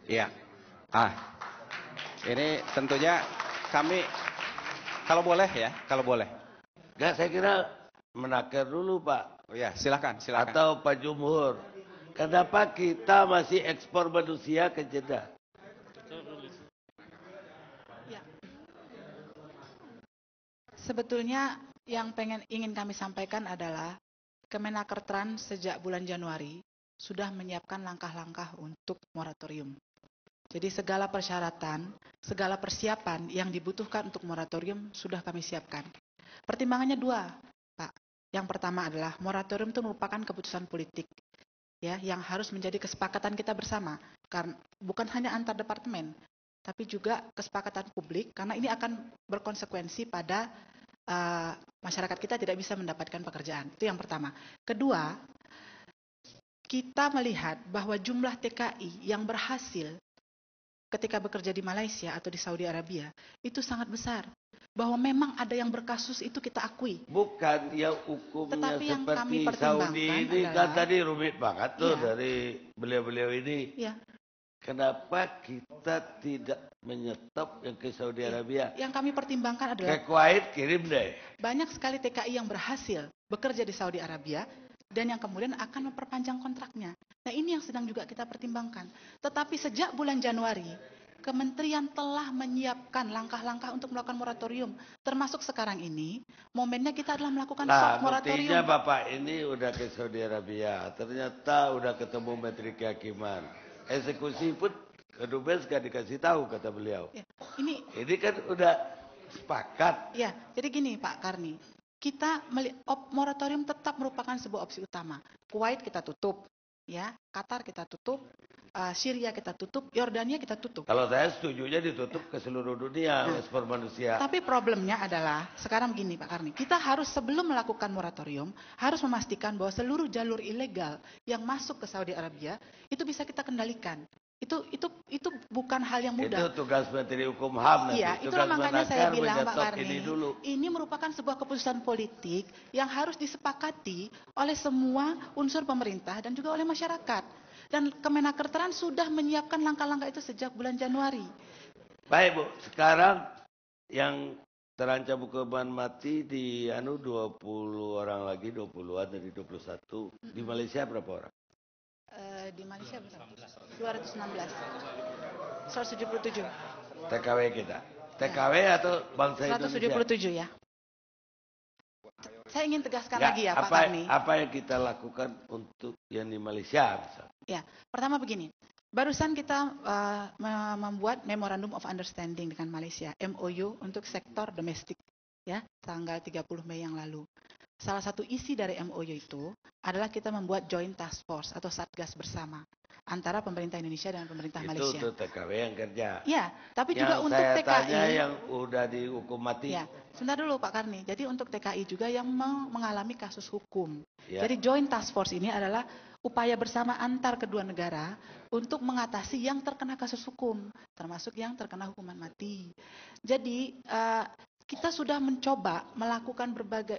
Iya. Ini tentunya kami, kalau boleh ya, kalau boleh. Enggak, saya kira menakar dulu Pak. Oh ya, silakan. Atau Pak Jumhur. Kenapa kita masih ekspor manusia ke Jeddah? Ya. Sebetulnya yang ingin kami sampaikan adalah Kemenakertran sejak bulan Januari sudah menyiapkan langkah-langkah untuk moratorium. Jadi segala persyaratan, segala persiapan yang dibutuhkan untuk moratorium sudah kami siapkan. Pertimbangannya dua, Pak. Yang pertama adalah moratorium itu merupakan keputusan politik, ya, yang harus menjadi kesepakatan kita bersama, karena bukan hanya antar departemen, tapi juga kesepakatan publik, karena ini akan berkonsekuensi pada masyarakat kita tidak bisa mendapatkan pekerjaan. Itu yang pertama. Kedua, kita melihat bahwa jumlah TKI yang berhasil ketika bekerja di Malaysia atau di Saudi Arabia itu sangat besar. Bahwa memang ada yang berkasus itu kita akui. Bukan yang hukumnya Tetapi yang kami seperti Saudi ini adalah, kan tadi rumit banget tuh ya, dari beliau-beliau ini. Ya. Kenapa kita tidak menyetop yang ke Saudi Arabia? Yang kami pertimbangkan adalah ke Kuwait kirim deh. Banyak sekali TKI yang berhasil bekerja di Saudi Arabia dan yang kemudian akan memperpanjang kontraknya. Nah, ini yang sedang juga kita pertimbangkan. Tetapi sejak bulan Januari, Kementerian telah menyiapkan langkah-langkah untuk melakukan moratorium. Termasuk sekarang ini, momennya kita adalah melakukan moratorium. Buktinya Bapak ini udah ke Saudi Arabia. Ternyata udah ketemu Menteri Kehakiman. Eksekusi pun ke Dubes gak dikasih tahu, kata beliau. Ya, ini kan udah sepakat. Ya, jadi gini Pak Karni. Kita moratorium tetap merupakan sebuah opsi utama. Kuwait kita tutup, ya, Qatar kita tutup, Syria kita tutup, Yordania kita tutup. Kalau saya setujunya ditutup ke seluruh dunia ekspor manusia. Tapi problemnya adalah sekarang begini Pak Karni, kita harus sebelum melakukan moratorium harus memastikan bahwa seluruh jalur ilegal yang masuk ke Saudi Arabia itu bisa kita kendalikan. Itu bukan hal yang mudah. Itu tugas Menteri Hukum HAM nanti. Iya, itulah makanya saya bilang Pak Karni, ini merupakan sebuah keputusan politik yang harus disepakati oleh semua unsur pemerintah dan juga oleh masyarakat. Dan Kemenakertran sudah menyiapkan langkah-langkah itu sejak bulan Januari. Baik Bu, sekarang yang terancam hukuman mati di 20 orang lagi, 20-an dari 21. Di Malaysia berapa orang? Di Malaysia berapa? 216. 177. TKW kita. TKW atau bangsa 177 Indonesia? ya. Saya ingin tegaskan lagi ya Pak Karni. Apa yang kita lakukan untuk yang di Malaysia? Misalnya? Ya, pertama begini. Barusan kita membuat Memorandum of Understanding dengan Malaysia, MOU untuk sektor domestik, ya, tanggal 30 Mei yang lalu. Salah satu isi dari MOU itu adalah kita membuat Joint Task Force atau Satgas bersama antara pemerintah Indonesia dan pemerintah Malaysia. Itu untuk TKW yang kerja. Ya, tapi yang juga untuk TKI. Yang saya tanya yang udah dihukum mati. Ya, sebentar dulu Pak Karni. Jadi untuk TKI juga yang mengalami kasus hukum. Ya. Jadi Joint Task Force ini adalah upaya bersama antar kedua negara untuk mengatasi yang terkena kasus hukum, termasuk yang terkena hukuman mati. Jadi kita sudah mencoba melakukan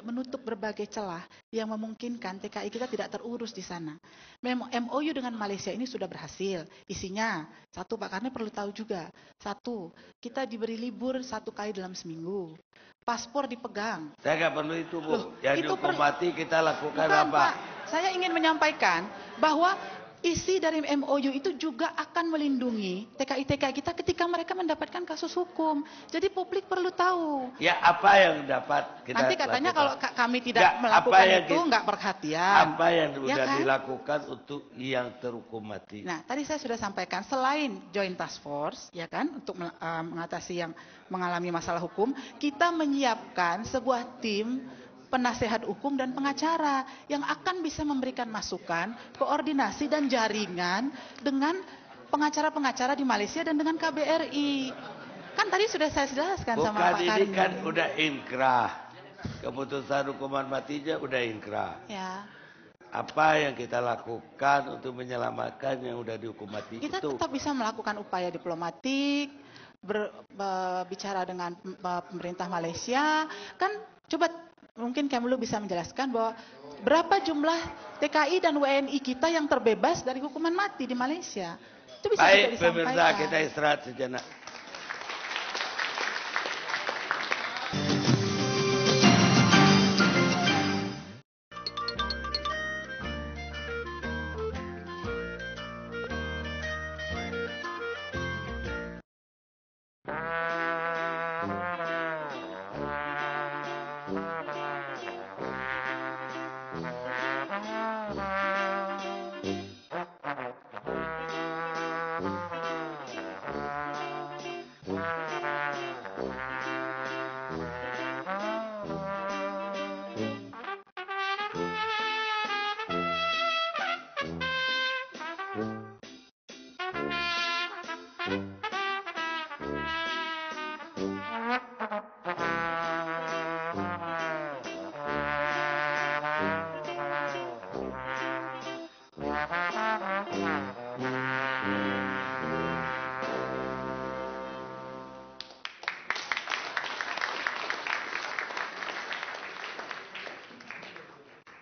menutup berbagai celah yang memungkinkan TKI kita tidak terurus di sana. MOU dengan Malaysia ini sudah berhasil. Isinya, satu Pak Karni perlu tahu juga. Satu, kita diberi libur 1 kali dalam seminggu. Paspor dipegang. Saya nggak perlu itu Bu. Loh, yang dihukum mati kita lakukan apa? Pak, saya ingin menyampaikan bahwa isi dari MOU itu juga akan melindungi TKI-TKI kita ketika mereka mendapatkan kasus hukum. Jadi publik perlu tahu. Ya, apa yang dapat kita Nanti katanya lakukan? kalau kami tidak melakukan itu nggak perhatian. Apa yang sudah kan? dilakukan untuk yang terhukum mati? Nah, tadi saya sudah sampaikan selain Joint Task Force, ya kan, untuk mengatasi yang mengalami masalah hukum, kita menyiapkan sebuah tim penasehat hukum dan pengacara yang akan bisa memberikan masukan, koordinasi dan jaringan dengan pengacara-pengacara di Malaysia dan dengan KBRI. Kan tadi sudah saya jelaskan sama Pak Karni. Bukan, ini kan udah inkrah. Keputusan hukuman matinya udah inkrah. Ya. Apa yang kita lakukan untuk menyelamatkan yang udah dihukum mati kita itu? Tetap bisa melakukan upaya diplomatik, berbicara dengan pemerintah Malaysia. Kan coba mungkin Kemlu bisa menjelaskan bahwa berapa jumlah TKI dan WNI kita yang terbebas dari hukuman mati di Malaysia. Itu bisa juga Baik, pemirsa, disampaikan. kita istirahat sejenak.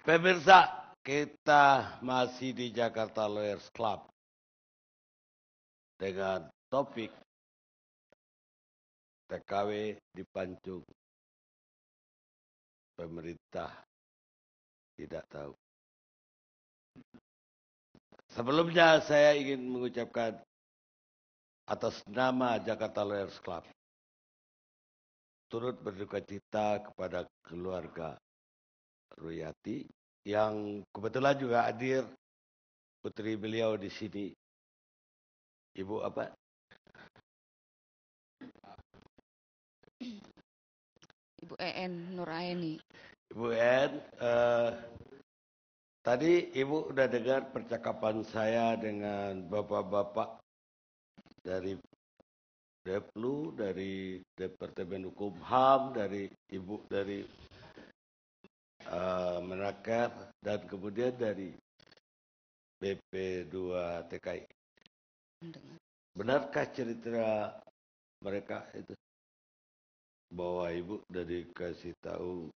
Pemirsa, kita masih di Jakarta Lawyers Club dengan topik TKW dipancung. Pemerintah tidak tahu. Sebelumnya saya ingin mengucapkan atas nama Jakarta Lawyers Club turut berduka cita kepada keluarga Ruyati yang kebetulan juga hadir putri beliau di sini. Ibu apa? Ibu EN Nuraini. Ibu En, tadi Ibu udah dengar percakapan saya dengan bapak-bapak dari Deplu, dari Departemen Hukum HAM, dari Ibu dari Menaker, dan kemudian dari BP2 TKI. Benarkah cerita mereka itu? Bahwa Ibu udah dikasih tahu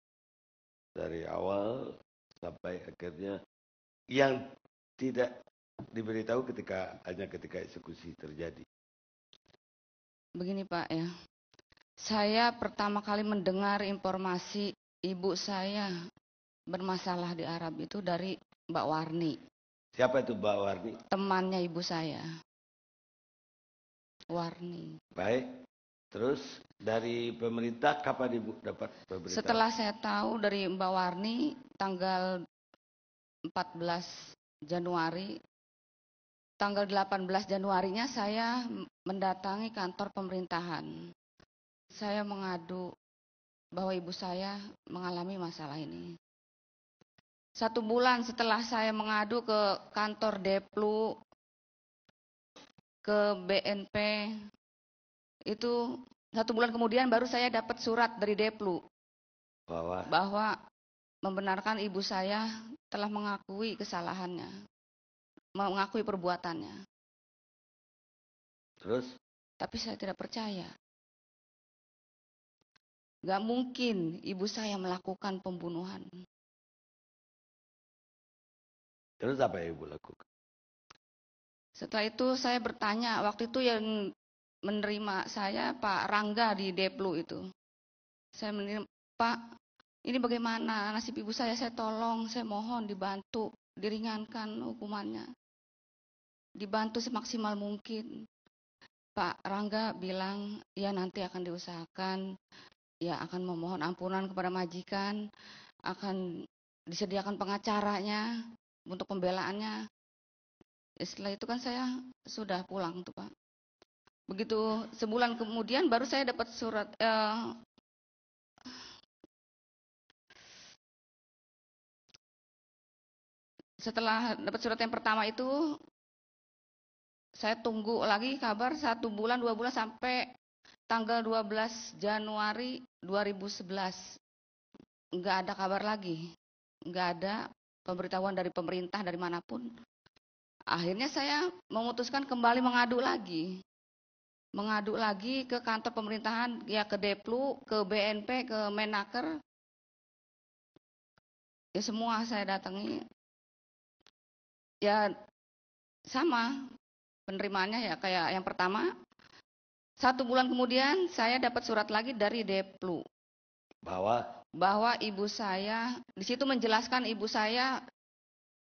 dari awal sampai akhirnya yang tidak diberitahu hanya ketika eksekusi terjadi. Begini Pak ya, saya pertama kali mendengar informasi ibu saya bermasalah di Arab itu dari Mbak Warni. Siapa itu Mbak Warni? Temannya ibu saya. Warni. Baik, terus dari pemerintah kapan Ibu dapat pemberitahuan? Setelah saya tahu dari Mbak Warni tanggal 14 Januari, tanggal 18 Januarinya saya mendatangi kantor pemerintahan. Saya mengadu bahwa ibu saya mengalami masalah ini. 1 bulan setelah saya mengadu ke kantor Deplu, ke BNP, itu 1 bulan kemudian baru saya dapat surat dari Deplu bahwa membenarkan ibu saya telah mengakui kesalahannya, mengakui perbuatannya. Terus? Tapi saya tidak percaya. Gak mungkin ibu saya melakukan pembunuhan. Terus apa yang Ibu lakukan? Setelah itu saya bertanya, waktu itu yang menerima saya Pak Rangga di Deplu itu. Saya menerima, Pak, ini bagaimana nasib ibu saya tolong, saya mohon dibantu, diringankan hukumannya. Dibantu semaksimal mungkin. Pak Rangga bilang, ya nanti akan diusahakan, ya akan memohon ampunan kepada majikan, akan disediakan pengacaranya untuk pembelaannya. Setelah itu kan saya sudah pulang tuh Pak. Begitu sebulan kemudian baru saya dapat surat. Setelah dapat surat yang pertama itu, saya tunggu lagi kabar 1 bulan, 2 bulan sampai tanggal 12 Januari 2011. Nggak ada kabar lagi. Nggak ada pemberitahuan dari pemerintah, dari manapun. Akhirnya saya memutuskan kembali mengadu lagi. Mengadu lagi ke kantor pemerintahan, ya ke Deplu, ke BNP, ke Menaker. Ya semua saya datangi. Ya sama, penerimaannya ya kayak yang pertama. 1 bulan kemudian saya dapat surat lagi dari Deplu bahwa ibu saya di situ menjelaskan ibu saya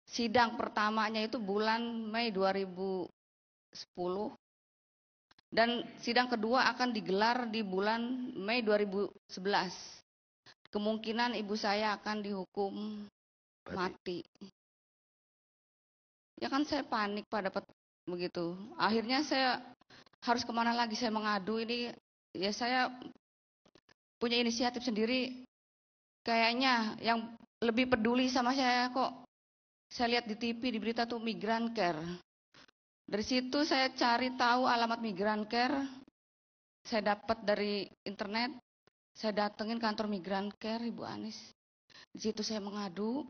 sidang pertamanya itu bulan Mei 2010 dan sidang kedua akan digelar di bulan Mei 2011. Kemungkinan ibu saya akan dihukum mati. Ya kan saya panik Pak dapat begitu. Akhirnya saya harus kemana lagi saya mengadu ini, ya saya punya inisiatif sendiri, kayaknya yang lebih peduli sama saya kok, saya lihat di TV, di berita tuh Migran Care. Dari situ saya cari tahu alamat Migran Care, saya dapat dari internet, saya datengin kantor Migran Care Ibu Anis. Di situ saya mengadu,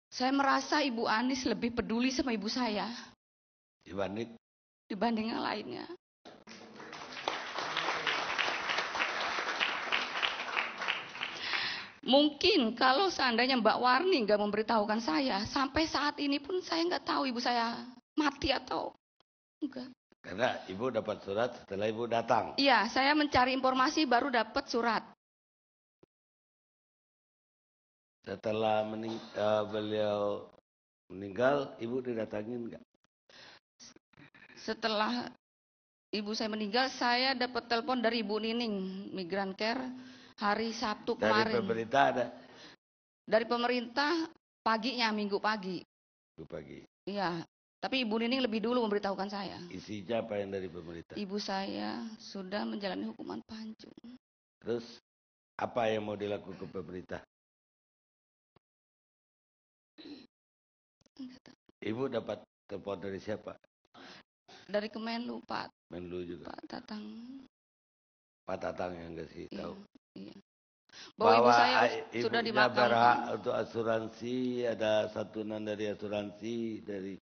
saya merasa Ibu Anis lebih peduli sama ibu saya dibanding yang lainnya. Mungkin kalau seandainya Mbak Warni nggak memberitahukan saya, sampai saat ini pun saya nggak tahu ibu saya mati atau enggak. Karena ibu dapat surat setelah ibu datang. Iya, saya mencari informasi baru dapat surat. Setelah beliau meninggal, ibu didatangin nggak? Setelah ibu saya meninggal, saya dapat telepon dari Ibu Nining, Migran Care, hari Sabtu kemarin. Dari pemerintah ada? Dari pemerintah paginya, Minggu pagi. Minggu pagi. Iya, tapi Ibu Nining lebih dulu memberitahukan saya. Isinya apa yang dari pemerintah? Ibu saya sudah menjalani hukuman pancung. Terus apa yang mau dilakukan pemerintah? Ibu dapat telepon dari siapa? Dari Kemenlu, Pak. Menlu juga. Pak Tatang. Pak Tatang yang kasih tahu. Iya. Bahwa ibu saya sudah ibunya dimakamkan. berhak untuk asuransi, ada santunan dari asuransi dari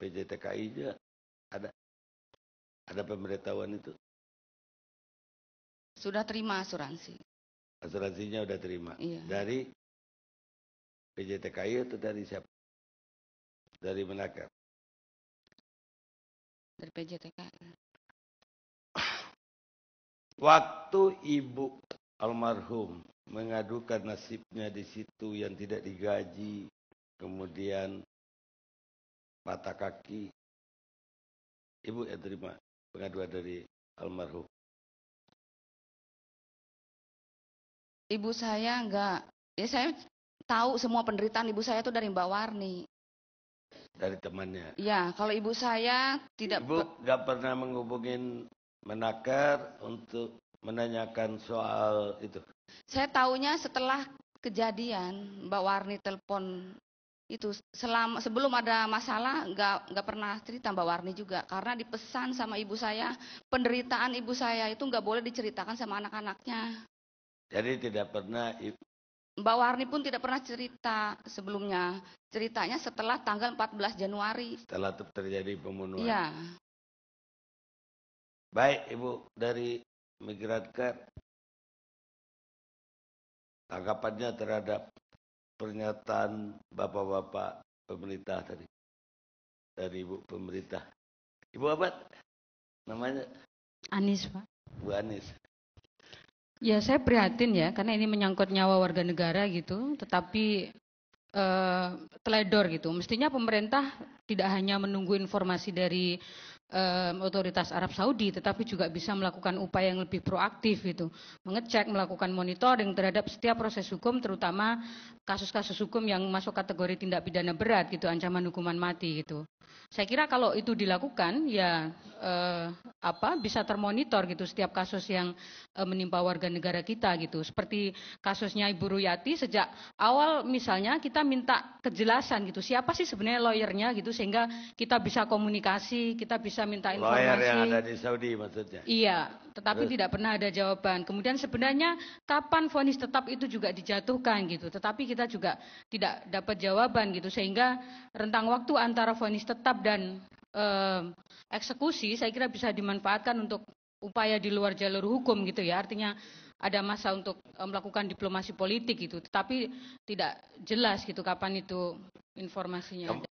PJTKI juga ada pemberitahuan itu. Sudah terima asuransi. Asuransinya udah terima. Iya. Dari PJTKI atau dari siapa? Dari Menaker. Dari PJTKI. Waktu ibu almarhum mengadukan nasibnya di situ yang tidak digaji, kemudian patah kaki, ibu yang terima pengaduan dari almarhum. Ibu saya enggak, ya saya tahu semua penderitaan ibu saya itu dari Mbak Warni. Dari temannya. Ya, kalau ibu saya tidak. Ibu nggak pernah menghubungin Menaker untuk menanyakan soal itu. Saya tahunya setelah kejadian Mbak Warni telepon itu, sebelum ada masalah nggak pernah cerita Mbak Warni juga, karena dipesan sama ibu saya, penderitaan ibu saya itu nggak boleh diceritakan sama anak-anaknya. Jadi tidak pernah. Mbak Warni pun tidak pernah cerita sebelumnya. Ceritanya setelah tanggal 14 Januari. Setelah terjadi pembunuhan. Iya. Baik, Ibu dari Migran Care, tanggapannya terhadap pernyataan bapak-bapak pemerintah tadi, dari Ibu pemerintah. Ibu apa namanya? Anis, Pak. Bu Anis. Ya, saya prihatin ya, karena ini menyangkut nyawa warga negara gitu, tetapi teledor gitu. Mestinya pemerintah tidak hanya menunggu informasi dari otoritas Arab Saudi, tetapi juga bisa melakukan upaya yang lebih proaktif gitu, mengecek, melakukan monitoring terhadap setiap proses hukum, terutama kasus-kasus hukum yang masuk kategori tindak pidana berat gitu, ancaman hukuman mati gitu. Saya kira kalau itu dilakukan ya bisa termonitor gitu setiap kasus yang menimpa warga negara kita gitu. Seperti kasusnya Ibu Ruyati, sejak awal misalnya kita minta kejelasan gitu, siapa sih sebenarnya lawyernya gitu, sehingga kita bisa komunikasi, kita bisa minta informasi. Lawyer yang ada di Saudi maksudnya? Iya, tetapi tidak pernah ada jawaban. Kemudian sebenarnya kapan vonis tetap itu juga dijatuhkan gitu, tetapi kita juga tidak dapat jawaban gitu, sehingga rentang waktu antara vonis tetap dan eksekusi saya kira bisa dimanfaatkan untuk upaya di luar jalur hukum gitu ya. Artinya ada masa untuk melakukan diplomasi politik gitu, tetapi tidak jelas gitu kapan itu informasinya.